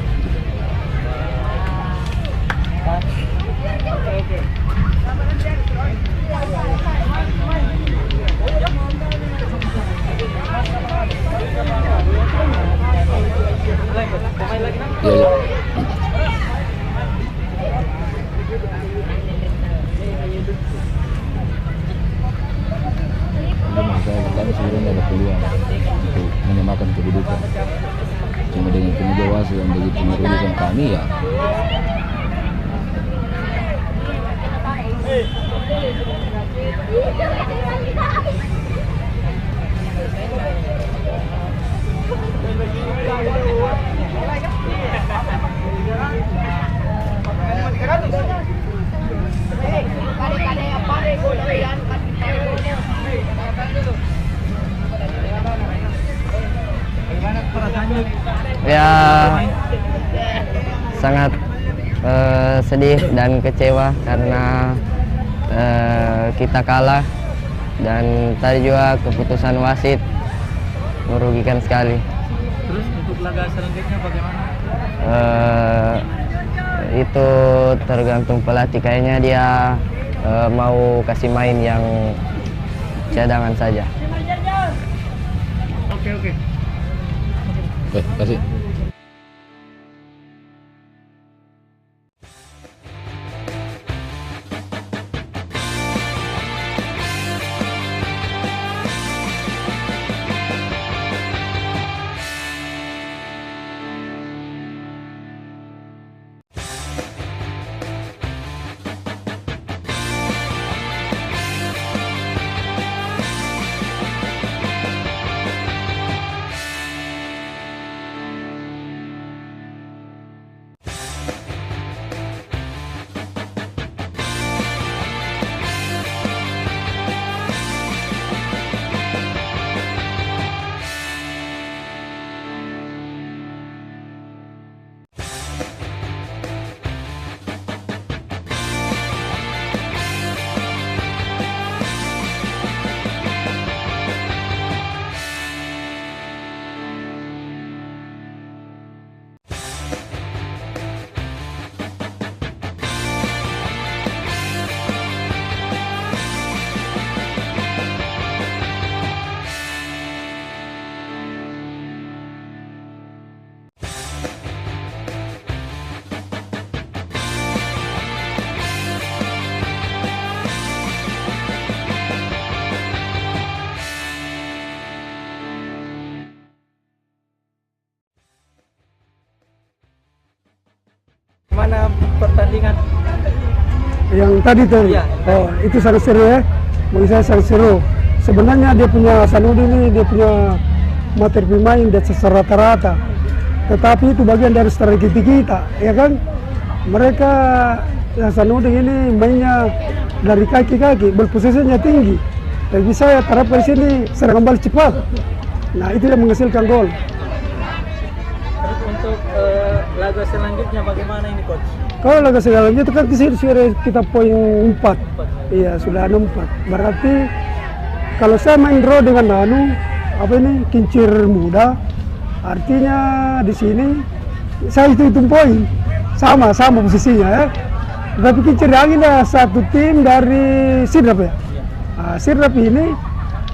Ya. Kami sebenarnya ada peluang untuk menyamakan kedudukan. Cuma dengan kinerja wasit yang begitu merugikan kami ya. Ya sangat sedih dan kecewa karena kita kalah dan tadi juga keputusan wasit merugikan sekali. Terus untuk laga selanjutnya bagaimana? Itu tergantung pelatih, kayaknya dia mau kasih main yang cadangan saja. Oke. Kasih. Mana pertandingan? Yang tadi tuh, Iya. oh itu sangat seru ya, bagi saya sangat seru. Sebenarnya dia punya Sanudi ini, dia punya materi pemain dan secara rata-rata. Tetapi itu bagian dari strategi kita, ya kan? Mereka Sanudi ini mainnya dari kaki-kaki, berposisinya tinggi. Tapi saya terapkan di sini serangan balik cepat. Nah itu yang menghasilkan gol. Terus untuk laga selanjutnya bagaimana ini coach? Kalau laga selanjutnya itu kan sudah kita poin 4. Iya, sudah ada 4. Berarti kalau saya main draw dengan kincir muda, artinya di sini saya itu hitung poin. Sama posisinya ya. Tetapi kincir angin ada satu tim dari Sidrap ya. Nah, Sidrap ini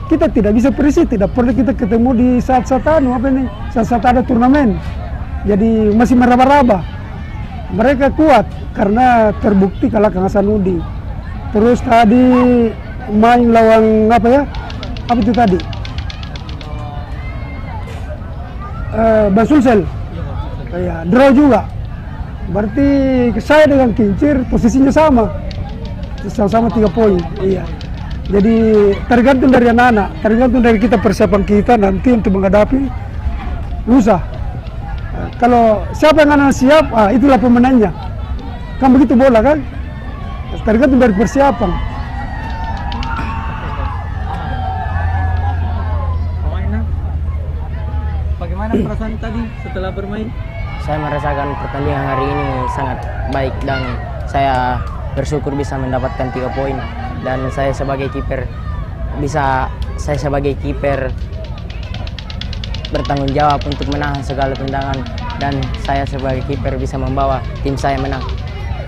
kita tidak bisa prediksi, tidak pernah kita ketemu di saat-saat saat-saat ada turnamen. Jadi masih meraba-raba. Mereka kuat karena terbukti kalahkan Hasanuddin. Terus tadi main lawan apa ya? Apa itu tadi? Basulsel. Ya, draw juga. Berarti saya dengan kincir posisinya sama. Sama-sama 3 poin. Iya. Jadi tergantung dari anak-anak, tergantung dari kita persiapan kita nanti untuk menghadapi lusa. Kalau siapa yang anak siap, itulah pemenangnya. Kan begitu bola kan? Tergantung dari persiapan. Pemainan, bagaimana perasaan tadi setelah bermain? Saya merasakan pertandingan hari ini sangat baik dan saya bersyukur bisa mendapatkan 3 poin. Dan saya sebagai kiper bertanggung jawab untuk menahan segala tendangan dan saya sebagai kiper bisa membawa tim saya menang.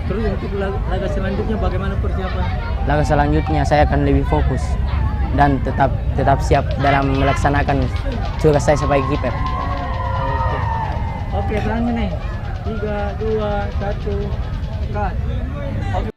Terus untuk laga selanjutnya bagaimana persiapan? Laga selanjutnya saya akan lebih fokus dan tetap siap dalam melaksanakan tugas saya sebagai kiper. Oke, selanjutnya nih. 3, 2, 1, cut. Oke.